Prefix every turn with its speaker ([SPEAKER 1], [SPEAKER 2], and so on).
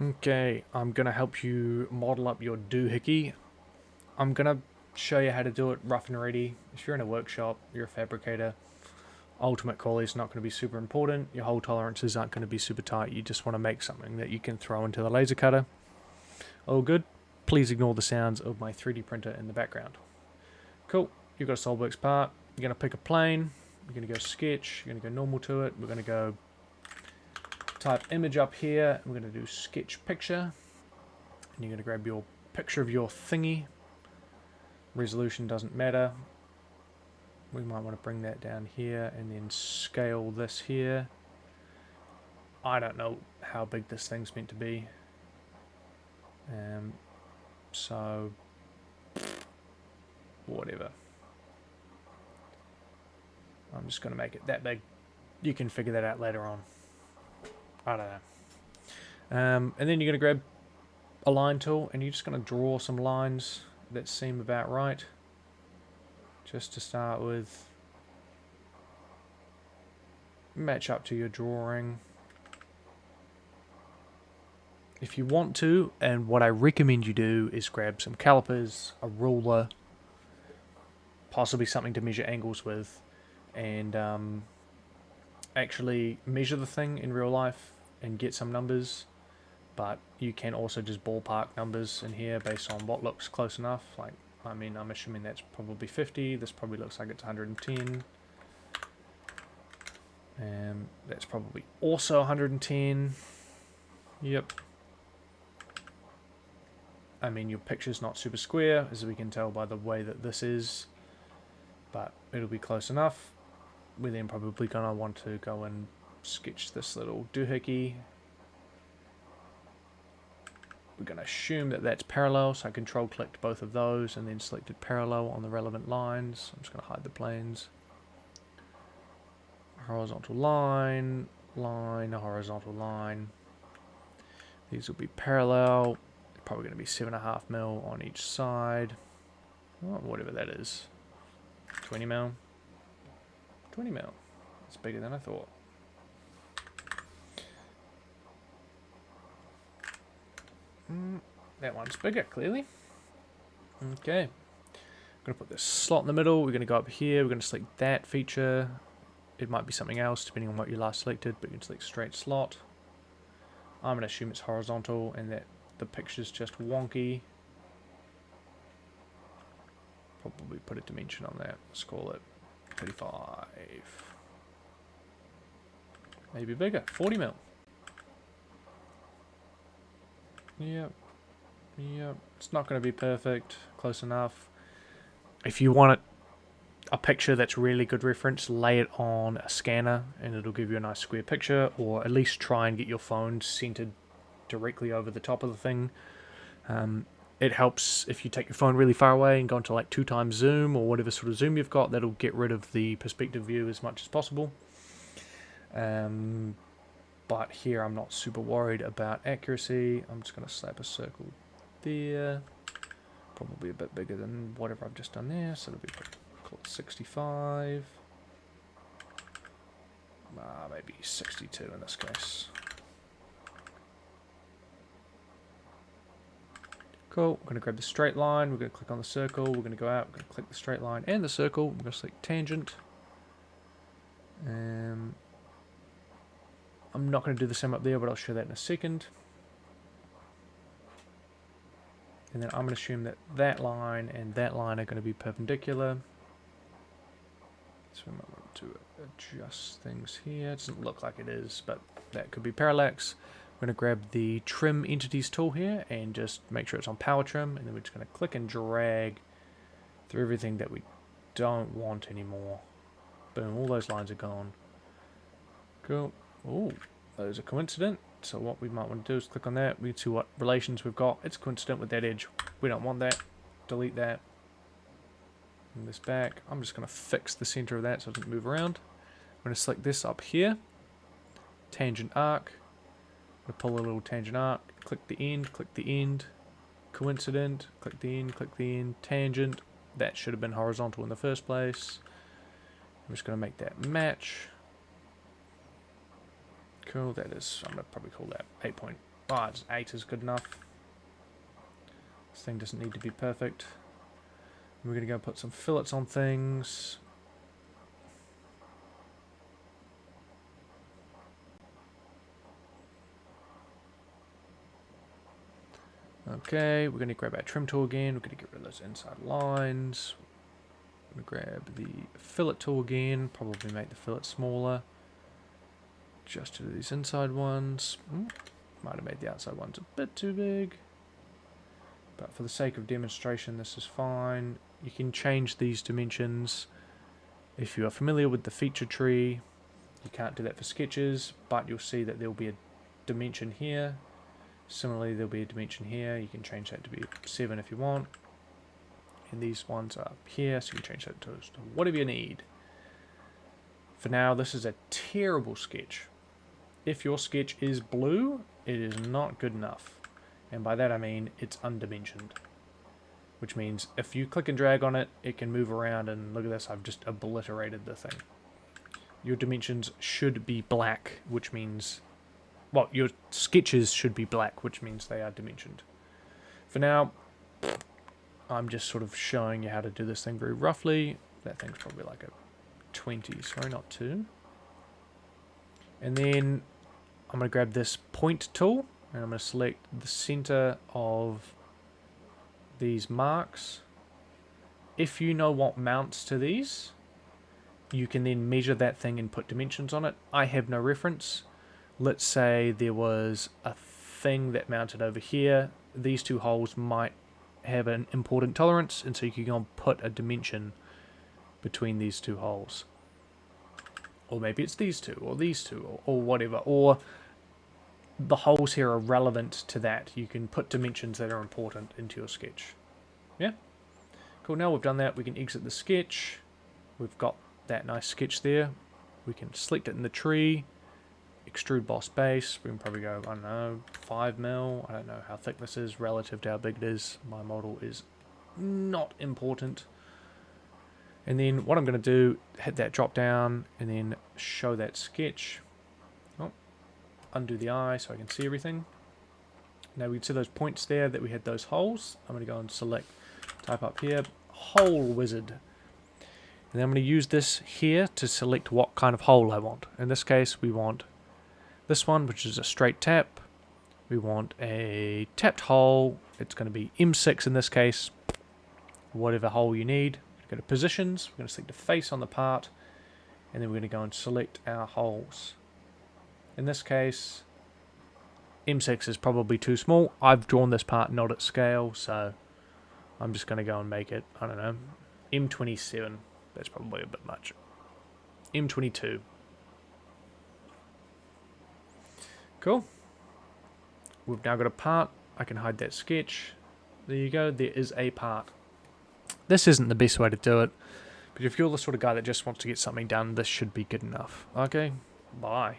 [SPEAKER 1] Okay, I'm going to help you model up your doohickey. I'm going to show you how to do it rough and ready. If you're in a workshop, you're a fabricator, ultimate quality is not going to be super important. Your hole tolerances aren't going to be super tight. You just want to make something that you can throw into the laser cutter. All good. Please ignore the sounds of my 3D printer in the background. Cool. You've got a Solidworks part. You're going to pick a plane. You're going to go sketch. You're going to go normal to it. We're going to go type image up here. We're going to do sketch picture. And you're going to grab your picture of your thingy. Resolution doesn't matter. We might want to bring that down here and then scale this here. I don't know how big this thing's meant to be. So, whatever. I'm just going to make it that big. You can figure that out later on. I don't know. And then you're going to grab a line tool and you're just going to draw some lines that seem about right. Just to start with. Match up to your drawing. If you want to, and what I recommend you do is grab some calipers, a ruler, possibly something to measure angles with, and actually measure the thing in real life and get some numbers. But you can also just ballpark numbers in here based on what looks close enough. Like, I mean, I'm assuming that's probably 50. This probably looks like it's 110. That's probably also 110. Yep. I mean, your picture's not super square, as we can tell by the way that this is, but it'll be close enough. We're then probably going to want to go and sketch this little doohickey. We're going to assume that that's parallel, so I control-clicked both of those and then selected parallel on the relevant lines. I'm just going to hide the planes. Horizontal line, line, horizontal line. These will be parallel. They're probably going to be 7.5 mil on each side. Oh, whatever that is. 20 mil. 20 mil. It's bigger than I thought. That one's bigger, clearly. Okay. I'm going to put this slot in the middle. We're going to go up here. We're going to select that feature. It might be something else depending on what you last selected, but you can select straight slot. I'm going to assume it's horizontal and that the picture's just wonky. Probably put a dimension on that. Let's call it 35. Maybe bigger. 40 mil. Yep. Yep. It's not going to be perfect. Close enough. If you want a picture that's really good reference, lay it on a scanner and it'll give you a nice square picture, or at least try and get your phone centered directly over the top of the thing. It helps if you take your phone really far away and go into like 2x zoom or whatever sort of zoom you've got. That'll get rid of the perspective view as much as possible. But here I'm not super worried about accuracy. I'm just going to slap a circle there. Probably a bit bigger than whatever I've just done there. So it'll be call it 65. Maybe 62 in this case. Cool. We're going to grab the straight line. We're going to click on the circle. We're going to go out. We're going to click the straight line and the circle. We're going to select tangent. I'm not going to do the same up there, but I'll show that in a second. And then I'm going to assume that that line and that line are going to be perpendicular. So we might want to adjust things here. It doesn't look like it is, but that could be parallax. We're going to grab the trim entities tool here and just make sure it's on power trim, and then we're just going to click and drag through everything that we don't want anymore. Boom, all those lines are gone. Cool. Oh, those are coincident. So what we might want to do is click on that. We can see what relations we've got. It's coincident with that edge. We don't want that. Delete that. Bring this back. I'm just going to fix the center of that so it doesn't move around. I'm going to select this up here. Tangent arc. I'm going to pull a little tangent arc. Click the end. Coincident. Click the end. Tangent. That should have been horizontal in the first place. I'm just going to make that match. Cool, that is, I'm going to probably call that 8 point Right, 8 is good enough. This thing doesn't need to be perfect. We're going to go put some fillets on things. Okay, we're going to grab our trim tool again. We're going to get rid of those inside lines. I'm going to grab the fillet tool again. Probably make the fillet smaller. Just to do these inside ones. Might have made the outside ones a bit too big. But for the sake of demonstration, this is fine. You can change these dimensions. If you are familiar with the feature tree, you can't do that for sketches, but you'll see that there will be a dimension here. Similarly, there'll be a dimension here. You can change that to be 7 if you want. And these ones are up here, so you can change that to whatever you need. For now, this is a terrible sketch. If your sketch is blue, it is not good enough. And by that I mean it's undimensioned. Which means if you click and drag on it, it can move around, and look at this, I've just obliterated the thing. Your dimensions should be black, which means... well, your sketches should be black, which means they are dimensioned. For now, I'm just sort of showing you how to do this thing very roughly. That thing's probably like a 20, sorry, not 2. And then I'm going to grab this point tool, and I'm going to select the center of these marks. If you know what mounts to these, you can then measure that thing and put dimensions on it. I have no reference. Let's say there was a thing that mounted over here. These two holes might have an important tolerance, and so you can go and put a dimension between these two holes. Or maybe it's these two, or whatever. Or the holes here are relevant to that. You can put dimensions that are important into your sketch. Yeah? Cool, now we've done that, we can exit the sketch. We've got that nice sketch there. We can select it in the tree. Extrude boss base. We can probably go, I don't know, 5 mil. I don't know how thick this is relative to how big it is. My model is not important. And then what I'm going to do, hit that drop down and then show that sketch. Oh, undo the eye so I can see everything. Now we can see those points there that we had those holes. I'm going to go and select, type up here, hole wizard. And then I'm going to use this here to select what kind of hole I want. In this case, we want this one, which is a straight tap. We want a tapped hole. It's going to be M6 in this case. Whatever hole you need. Go to positions. We're going to select the face on the part. And then we're going to go and select our holes. In this case, M6 is probably too small. I've drawn this part not at scale, so I'm just going to go and make it, I don't know, M27. That's probably a bit much. M22. Cool. We've now got a part. I can hide that sketch. There you go. There is a part. This isn't the best way to do it, but if you're the sort of guy that just wants to get something done, this should be good enough. Okay, bye.